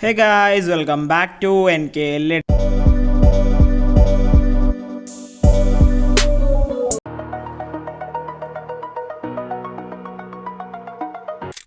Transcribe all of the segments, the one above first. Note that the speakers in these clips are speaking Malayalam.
Hey guys, welcome back to NK.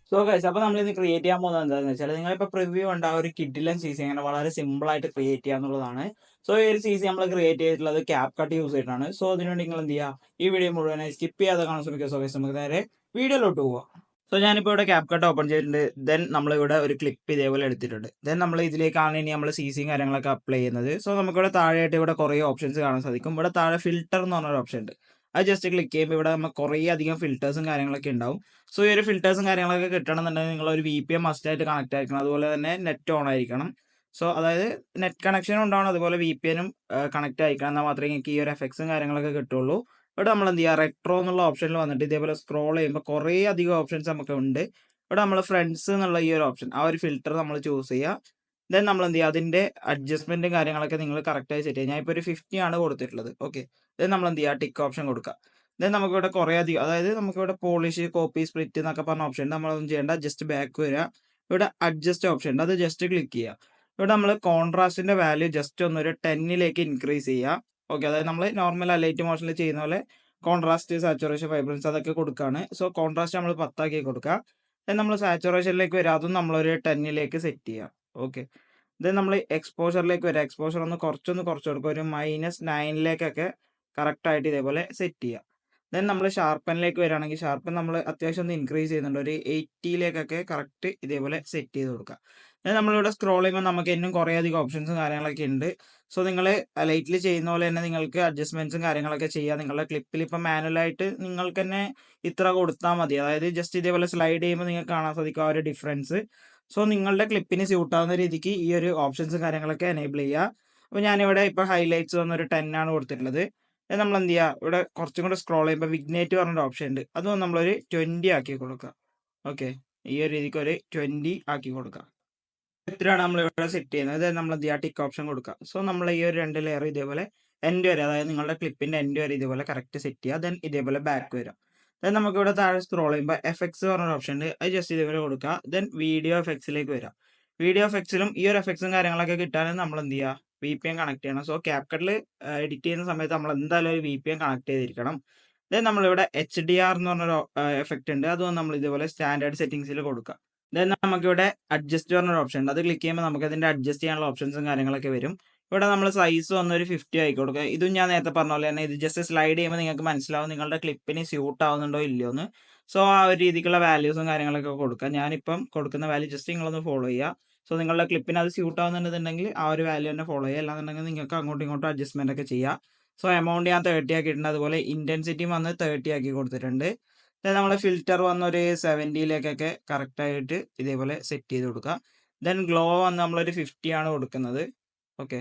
So guys, അപ്പോൾ നമ്മൾ ഇന്ന് ക്രിയേറ്റ് ചെയ്യാൻ പോകുന്നത് എന്താണെന്ന് വെച്ചാൽ നിങ്ങളിപ്പോൾ പ്രിവ്യൂ ഉണ്ട് ആ ഒരു കിഡിലൻ സി സി അങ്ങനെ വളരെ സിമ്പിൾ ആയിട്ട് ക്രിയേറ്റ് ചെയ്യുക എന്നുള്ളതാണ്. സോ ഈ ഒരു സി സി നമ്മൾ ക്രിയേറ്റ് ചെയ്തിട്ടുള്ളത് ക്യാപ് കട്ട് യൂസ് ചെയ്തിട്ടാണ്. സോ അതിനുവേണ്ടി നിങ്ങൾ എന്ത് ചെയ്യുക, ഈ വീഡിയോ മുഴുവനായി സ്കിപ്പ് ചെയ്യാതെ കാണാൻ ശ്രമിക്കുക. സോ ഗൈസ്, നമുക്ക് നേരെ വീഡിയോയിലോട്ട് പോവാം. സോ ഞാനിപ്പോൾ ഇവിടെ ക്യാപ് കട്ട് ഓപ്പൺ ചെയ്തിട്ടുണ്ട്. ദെൻ നമ്മളിവിടെ ഒരു ക്ലിപ്പ് ഇതേപോലെ എടുത്തിട്ടുണ്ട്. ദെൻ നമ്മൾ ഇതിലേക്കാണ് ഇനി നമ്മൾ സി സിയും കാര്യങ്ങളൊക്കെ അപ്ലൈ ചെയ്യുന്നത്. സോ നമുക്കിവിടെ താഴെയായിട്ട് ഇവിടെ കുറേ ഓപ്ഷൻസ് കാണാൻ സാധിക്കും. ഇവിടെ താഴെ ഫിൽറ്റർ എന്ന് പറഞ്ഞൊരു ഓപ്ഷൻ ഉണ്ട്. അത് ജസ്റ്റ് ക്ലിക്ക് ചെയ്യുമ്പോൾ ഇവിടെ നമുക്ക് കുറേ അധികം ഫിൽറ്റേഴ്സും കാര്യങ്ങളൊക്കെ ഉണ്ടാവും. സോ ഈ ഒരു ഫിൽറ്റേഴ്സും കാര്യങ്ങളൊക്കെ കിട്ടണമെന്നുണ്ടെങ്കിൽ നിങ്ങൾ ഒരു VPN മസ്റ്റ് ആയിട്ട് കണക്ട് ആയിരിക്കണം. അതുപോലെ തന്നെ നെറ്റ് ഓൺ ആയിരിക്കണം. സോ അതായത് നെറ്റ് കണക്ഷനും ഉണ്ടാവണം, അതുപോലെ VPNും കണക്ട് ആയിരിക്കണം. എന്നാൽ മാത്രമേ നിങ്ങൾക്ക് ഈ ഒരു എഫക്ട്സും കാര്യങ്ങളൊക്കെ കിട്ടുള്ളൂ. ഇവിടെ നമ്മൾ എന്ത് ചെയ്യുക, റെട്രോ എന്നുള്ള ഓപ്ഷനിൽ വന്നിട്ട് ഇതേപോലെ സ്ക്രോൾ ചെയ്യുമ്പോൾ കുറേ അധികം ഓപ്ഷൻസ് നമുക്ക് ഉണ്ട്. ഇവിടെ നമ്മൾ ഫ്രണ്ട്സ് എന്നുള്ള ഈ ഒരു ഓപ്ഷൻ, ആ ഒരു ഫിൽറ്റർ നമ്മൾ ചൂസ് ചെയ്യുക. ദെൻ നമ്മൾ എന്ത് ചെയ്യുക, അതിൻ്റെ അഡ്ജസ്റ്റ്മെൻറ്റും കാര്യങ്ങളൊക്കെ നിങ്ങൾ കറക്റ്റായി സെറ്റ് ചെയ്യുക. ഞാൻ ഇപ്പോൾ ഒരു 50 ആണ് കൊടുത്തിട്ടുള്ളത്. ഓക്കെ, ദെൻ നമ്മൾ എന്ത് ചെയ്യുക, ടിക്ക് ഓപ്ഷൻ കൊടുക്കുക. ദെൻ നമുക്കിവിടെ കുറേ അധികം, അതായത് നമുക്കിവിടെ പോളിഷ്, കോപ്പി, സ്പ്ലിറ്റ് എന്നൊക്കെ പറഞ്ഞ ഓപ്ഷൻ ഉണ്ട്. നമ്മളൊന്നും ചെയ്യേണ്ട, ജസ്റ്റ് ബാക്ക് വരിക. ഇവിടെ അഡ്ജസ്റ്റ് ഓപ്ഷൻ ഉണ്ട്, അത് ജസ്റ്റ് ക്ലിക്ക് ചെയ്യുക. ഇവിടെ നമ്മൾ കോൺട്രാസ്റ്റിൻ്റെ വാല്യൂ ജസ്റ്റ് ഒന്നൊരു 10ലേക്ക് ഇൻക്രീസ് ചെയ്യുക. ഓക്കെ, അതായത് നമ്മൾ നോർമൽ ലൈറ്റ് മോഷനിൽ ചെയ്യുന്ന പോലെ കോൺട്രാസ്റ്റ്, സാച്ചുറേഷൻ, വൈബ്രൻസ് അതൊക്കെ കൊടുക്കുകയാണ്. സോ കോൺട്രാസ്റ്റ് നമ്മൾ 10 കൊടുക്കുക. ദെൻ നമ്മൾ സാച്ചുറേഷനിലേക്ക് വരിക, അതും നമ്മളൊരു 10ലേക്ക് സെറ്റ് ചെയ്യുക. ഓക്കെ, ദെൻ നമ്മൾ എക്സ്പോഷറിലേക്ക് വരിക. എക്സ്പോഷർ ഒന്ന് കുറച്ച് കൊടുക്കുക, ഒരു -9ലേക്കൊക്കെ കറക്റ്റായിട്ട് ഇതേപോലെ സെറ്റ് ചെയ്യുക. ദെൻ നമ്മൾ ഷാർപ്പനിലേക്ക് വരികയാണെങ്കിൽ ഷാർപ്പൻ നമ്മൾ അത്യാവശ്യം ഒന്ന് ഇൻക്രീസ് ചെയ്യുന്നുണ്ട്, ഒരു 80ലേക്കൊക്കെ കറക്റ്റ് ഇതേപോലെ സെറ്റ് ചെയ്ത് കൊടുക്കുക. ദെൻ നമ്മളിവിടെ സ്ക്രോൾ ചെയ്യുമ്പോൾ നമുക്ക് ഇന്നും കുറേ അധികം ഓപ്ഷൻസും കാര്യങ്ങളൊക്കെ ഉണ്ട്. സോ നിങ്ങൾ ലൈറ്റിൽ ചെയ്യുന്ന പോലെ തന്നെ നിങ്ങൾക്ക് അഡ്ജസ്റ്റ്മെൻറ്റ്സും കാര്യങ്ങളൊക്കെ ചെയ്യാം. നിങ്ങളുടെ ക്ലിപ്പിൽ ഇപ്പം മാനുവലായിട്ട് നിങ്ങൾക്ക് തന്നെ ഇത്ര കൊടുത്താൽ മതി. അതായത് ജസ്റ്റ് ഇതേപോലെ സ്ലൈഡ് ചെയ്യുമ്പോൾ നിങ്ങൾക്ക് കാണാൻ സാധിക്കും ആ ഒരു ഡിഫറൻസ്. സോ നിങ്ങളുടെ ക്ലിപ്പിന് സ്യൂട്ടാവുന്ന രീതിക്ക് ഈ ഒരു ഓപ്ഷൻസും കാര്യങ്ങളൊക്കെ എനേബിൾ ചെയ്യുക. അപ്പോൾ ഞാനിവിടെ ഇപ്പോൾ ഹൈലൈറ്റ്സ് വന്നൊരു 10 ആണ് കൊടുത്തിട്ടുള്ളത്. നമ്മൾ എന്ത് ചെയ്യുക, ഇവിടെ കുറച്ചും കൂടെ സ്ക്രോൾ ചെയ്യുമ്പോൾ വിഗ്നേറ്റ് പറഞ്ഞൊരു ഓപ്ഷൻ ഉണ്ട്, അതും നമ്മളൊരു 20 ആക്കി കൊടുക്കുക. ഓക്കെ, ഈ ഒരു രീതിക്ക് ഒരു 20 ആക്കി കൊടുക്കുക. ഇത്രയാണ് നമ്മളിവിടെ സെറ്റ് ചെയ്യുന്നത്. നമ്മൾ എന്ത് ചെയ്യുക, ടിക്ക് ഓപ്ഷൻ കൊടുക്കുക. സോ നമ്മൾ ഈ ഒരു 2 ലെയർ ഇതേപോലെ എൻഡ് വരെ, അതായത് നിങ്ങളുടെ ക്ലിപ്പിൻ്റെ എൻഡ് വരെ ഇതേപോലെ കറക്റ്റ് സെറ്റ് ചെയ്യുക. ദെൻ ഇതേപോലെ ബാക്ക് വരിക. ദെൻ നമുക്കിവിടെ താഴെ സ്ക്രോൾ ചെയ്യുമ്പോൾ എഫക്ട്സ് പറഞ്ഞൊരു ഓപ്ഷൻ ഉണ്ട്, അത് ജസ്റ്റ് ഇതേപോലെ കൊടുക്കുക. ദെൻ വീഡിയോ എഫക്ട്സിലേക്ക് വരിക. വീഡിയോ എഫക്ട്സിലും ഈ ഒരു എഫക്ട്സും കാര്യങ്ങളൊക്കെ കിട്ടാനും നമ്മൾ എന്ത് ചെയ്യുക, VPN കണക്ട് ചെയ്യണം. സോ ക്യാപ്കട്ടിൽ എഡിറ്റ് ചെയ്യുന്ന സമയത്ത് നമ്മൾ എന്തായാലും ഒരു VPN കണക്ട് ചെയ്തിരിക്കണം. ദെൻ നമ്മളിവിടെ HDR എന്ന് പറഞ്ഞൊരു എഫക്റ്റ് ഉണ്ട്, അതും നമ്മൾ ഇതേപോലെ സ്റ്റാൻഡേർഡ് സെറ്റിംഗ്സിൽ കൊടുക്കുക. ദെൻ നമുക്കിവിടെ അഡ്ജസ്റ്റ് പറഞ്ഞൊരു ഓപ്ഷൻ ഉണ്ട്, അത് ക്ലിക്ക് ചെയ്യുമ്പോൾ നമുക്ക് അതിൻ്റെ അഡ്ജസ്റ്റ് ചെയ്യാനുള്ള ഓപ്ഷൻസും കാര്യങ്ങളൊക്കെ വരും. ഇവിടെ നമ്മൾ സൈസ് വന്നൊരു 50 ആക്കി കൊടുക്കുക. ഇതും ഞാൻ നേരത്തെ പറഞ്ഞ പോലെ തന്നെ ഇത് ജസ്റ്റ് സ്ലൈഡ് ചെയ്യുമ്പോൾ നിങ്ങൾക്ക് മനസ്സിലാവും നിങ്ങളുടെ ക്ലിപ്പിന് സ്യൂട്ട് ആവുന്നുണ്ടോ ഇല്ലയോ എന്ന്. സോ ആ ഒരു രീതിക്കുള്ള വാല്യൂസും കാര്യങ്ങളൊക്കെ കൊടുക്കുക. ഞാനിപ്പം കൊടുക്കുന്ന വാല്യൂ ജസ്റ്റ് നിങ്ങളൊന്ന് ഫോളോ ചെയ്യുക. സോ നിങ്ങളുടെ ക്ലിപ്പിന് അത് സ്യൂട്ട് ആവുന്നുണ്ടെന്നുണ്ടെങ്കിൽ ആ ഒരു വാല്യൂ തന്നെ ഫോളോ ചെയ്യുക, അല്ലാന്നുണ്ടെങ്കിൽ നിങ്ങൾക്ക് അങ്ങോട്ടും ഇങ്ങോട്ടും അഡ്ജസ്റ്റ്മെൻ്റ് ഒക്കെ ചെയ്യുക. സോ എമൗണ്ട് ഞാൻ 30 ആക്കിയിട്ടുണ്ട്, അതുപോലെ ഇൻറ്റൻസിറ്റിയും വന്ന് 30 ആക്കി കൊടുത്തിട്ടുണ്ട്. ദെൻ നമ്മൾ ഫിൽറ്റർ വന്നൊരു 70ലേക്കൊക്കെ കറക്റ്റായിട്ട് ഇതേപോലെ സെറ്റ് ചെയ്ത് കൊടുക്കുക. ദെൻ ഗ്ലോ വന്ന് നമ്മളൊരു 50 ആണ് കൊടുക്കുന്നത്. ഓക്കെ,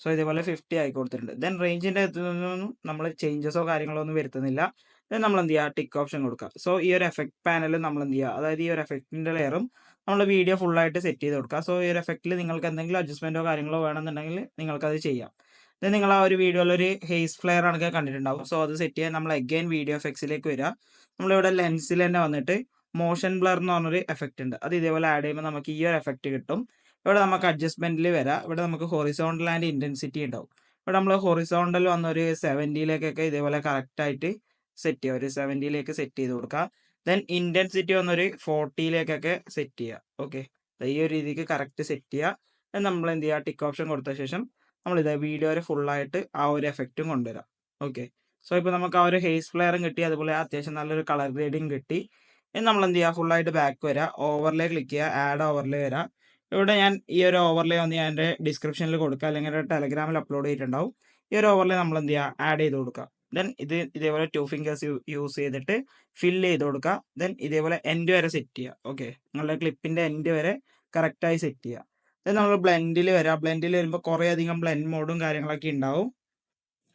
സോ ഇതേപോലെ 50 ആക്കി കൊടുത്തിട്ടുണ്ട്. ദെൻ റേഞ്ചിൻ്റെ അകത്തൊന്നും നമ്മൾ ചേഞ്ചസോ കാര്യങ്ങളോ ഒന്നും വരുത്തുന്നില്ല. ദെൻ നമ്മൾ എന്ത് ചെയ്യുക, ടിക്ക് ഓപ്ഷൻ കൊടുക്കുക. സോ ഈ ഒരു എഫക്ട് പാനൽ നമ്മൾ എന്ത് ചെയ്യുക, അതായത് ഈ ഒരു എഫക്റ്റിൻ്റെ ലെയറും നമ്മൾ വീഡിയോ ഫുള്ളായിട്ട് സെറ്റ് ചെയ്ത് കൊടുക്കുക. സോ ഈ ഒരു എഫക്റ്റിൽ നിങ്ങൾക്ക് എന്തെങ്കിലും അഡ്ജസ്റ്റ്മെൻറ്റോ കാര്യങ്ങളോ വേണമെന്നുണ്ടെങ്കിൽ നിങ്ങൾക്കത് ചെയ്യാം. ദെൻ നിങ്ങൾ ആ ഒരു വീഡിയോയിലൊരു ഹെയ്സ് ഫ്ലെയർ ആണെങ്കിൽ കണ്ടിട്ടുണ്ടാവും. സോ അത് സെറ്റ് ചെയ്യാൻ നമ്മൾ അഗൈൻ വീഡിയോ എഫക്ട്സിലേക്ക് വരിക. നമ്മളിവിടെ ലെൻസിൽ തന്നെ വന്നിട്ട് മോഷൻ ബ്ലർ എന്ന് പറഞ്ഞൊരു എഫക്റ്റ് ഉണ്ട്, അത് ഇതേപോലെ ആഡ് ചെയ്യുമ്പോൾ നമുക്ക് ഈ ഒരു എഫക്റ്റ് കിട്ടും. ഇവിടെ നമുക്ക് അഡ്ജസ്റ്റ്മെൻറ്റിൽ വരാം. ഇവിടെ നമുക്ക് ഹൊറിസോണ്ടൽ ആൻഡ് ഇൻറ്റൻസിറ്റി ഉണ്ടാവും. ഇവിടെ നമ്മൾ ഹൊറിസോണ്ടൽ വന്നൊരു 70ലേക്കൊക്കെ ഇതേപോലെ കറക്റ്റായിട്ട് സെറ്റ് ചെയ്യുക, ഒരു 70ലേക്ക് സെറ്റ് ചെയ്ത് കൊടുക്കുക. ദെൻ ഇൻറ്റൻസിറ്റി വന്നൊരു 40ലേക്കൊക്കെ സെറ്റ് ചെയ്യുക. ഓക്കെ, ഈ ഒരു രീതിക്ക് കറക്റ്റ് സെറ്റ് ചെയ്യുക. ദെൻ നമ്മൾ എന്ത് ചെയ്യുക, ടിക്ക് ഓപ്ഷൻ കൊടുത്ത ശേഷം നമ്മളിത് വീഡിയോയിൽ ഫുള്ളായിട്ട് ആ ഒരു എഫക്റ്റും കൊണ്ടുവരാം. ഓക്കെ, സോ ഇപ്പോൾ നമുക്ക് ആ ഒരു ഹെയ്സ് ഫ്ലെയറും കിട്ടി, അതുപോലെ അത്യാവശ്യം നല്ലൊരു കളർ ഗ്രേഡിങ് കിട്ടി. ഇനി നമ്മൾ എന്ത് ചെയ്യുക, ഫുള്ളായിട്ട് ബാക്ക് വരിക, ഓവർലേ ക്ലിക്ക് ചെയ്യുക, ആഡ് ഓവർലേ വരിക. ഇവിടെ ഞാൻ ഈ ഒരു ഓവർലേ വന്ന് ഞാൻ എൻ്റെ ഡിസ്ക്രിപ്ഷനിൽ കൊടുക്കുക, അല്ലെങ്കിൽ ടെലഗ്രാമിൽ അപ്ലോഡ് ചെയ്തിട്ടുണ്ടാവും. ഈ ഒരു ഓവർലേ നമ്മൾ എന്ത് ചെയ്യുക, ആഡ് ചെയ്ത് കൊടുക്കുക. ദെൻ ഇതേപോലെ 2 ഫിംഗേഴ്സ് യൂസ് ചെയ്തിട്ട് ഫില്ല് ചെയ്ത് കൊടുക്കുക. ദെൻ ഇതേപോലെ എൻഡ് വരെ സെറ്റ് ചെയ്യുക. ഓക്കെ, നിങ്ങളുടെ ക്ലിപ്പിൻ്റെ എൻഡ് വരെ കറക്റ്റായി സെറ്റ് ചെയ്യുക. ദെൻ നമ്മൾ ബ്ലെൻഡിൽ വരാം. ബ്ലെൻഡിൽ വരുമ്പോൾ കുറേ അധികം ബ്ലെൻഡ് മോഡും കാര്യങ്ങളൊക്കെ ഉണ്ടാവും.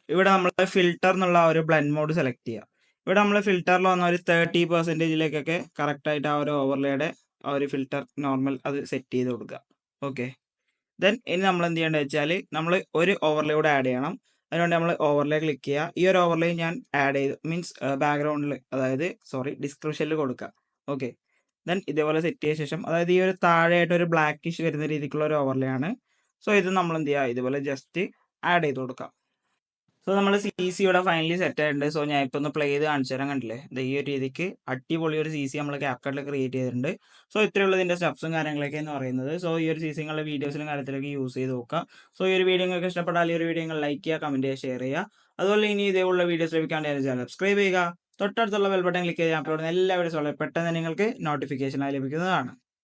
ഇവിടെ നമ്മൾ ഫിൽറ്റർ എന്നുള്ള ഒരു ബ്ലെൻഡ് മോഡ് സെലക്ട് ചെയ്യുക. ഇവിടെ നമ്മൾ ഫിൽറ്ററിൽ വന്ന ഒരു 30%ലേക്കൊക്കെ കറക്റ്റായിട്ട് ആ ഒരു ഓവർലേയുടെ ആ ഒരു ഫിൽറ്റർ നോർമൽ അത് സെറ്റ് ചെയ്ത് കൊടുക്കുക. ഓക്കെ, ദെൻ ഇനി നമ്മൾ എന്ത് ചെയ്യേണ്ടത് വെച്ചാൽ നമ്മൾ ഒരു ഓവർലേ കൂടെ ആഡ് ചെയ്യണം. അതിനുവേണ്ടി നമ്മൾ ഓവർലേ ക്ലിക്ക് ചെയ്യുക. ഈ ഒരു ഓവർലേ ഞാൻ ആഡ് ചെയ്തു, മീൻസ് ബാക്ക്ഗ്രൗണ്ടിൽ, അതായത് ഡിസ്ക്രിപ്ഷനിൽ കൊടുക്കുക. ഓക്കെ, ദെൻ ഇതേപോലെ സെറ്റ് ചെയ്ത ശേഷം അതായത് ഈ ഒരു താഴെയായിട്ട് ഒരു ബ്ലാക്കിഷ് വരുന്ന രീതിക്കുള്ള ഒരു ഓവർലേ ആണ്. സോ ഇത് നമ്മൾ എന്ത് ചെയ്യുക, ഇതുപോലെ ജസ്റ്റ് ആഡ് ചെയ്ത് കൊടുക്കാം. സോ നമ്മൾ CC ഇവിടെ ഫൈനലി സെറ്റ് ആയിട്ടുണ്ട്. സോ ഞാൻ ഇപ്പോൾ ഒന്ന് പ്ലേ ചെയ്ത് കാണിച്ചു തരാൻ, കണ്ടില്ലേ, ഈ ഒരു രീതിക്ക് അടിപൊളി ഒരു CC നമ്മൾ CapCut ക്രിയേറ്റ് ചെയ്തിട്ടുണ്ട്. സോ ഇത്രയുള്ള ഇതിൻ്റെ സ്റ്റെപ്സും കാര്യങ്ങളൊക്കെ എന്ന് പറയുന്നത്. സോ ഈ ഒരു CC നിങ്ങളുടെ വീഡിയോസിലും കാര്യത്തിലൊക്കെ യൂസ് ചെയ്ത് നോക്കുക. സോ ഈ ഒരു വീഡിയോ നിങ്ങൾക്ക് ഇഷ്ടപ്പെട്ടാൽ ഈ ഒരു വീഡിയോ നിങ്ങൾ ലൈക്ക് ചെയ്യുക, കമൻറ്റ് ചെയ്യുക, ഷെയർ ചെയ്യുക. അതുപോലെ ഇനി ഇതേപോലുള്ള വീഡിയോസ് ലഭിക്കാൻ ചാനൽ സബ്സ്ക്രൈബ് ചെയ്യുക. തൊട്ടടുത്തുള്ള ബെൽ ബട്ടൺ ക്ലിക്ക് ചെയ്യാൻ അപ്ലോഡ് ചെയ്യുന്ന എല്ലാ വീഡിയോസുകളും പെട്ടെന്ന് നിങ്ങൾക്ക് നോട്ടിഫിക്കേഷനായി ലഭിക്കുന്നതാണ്.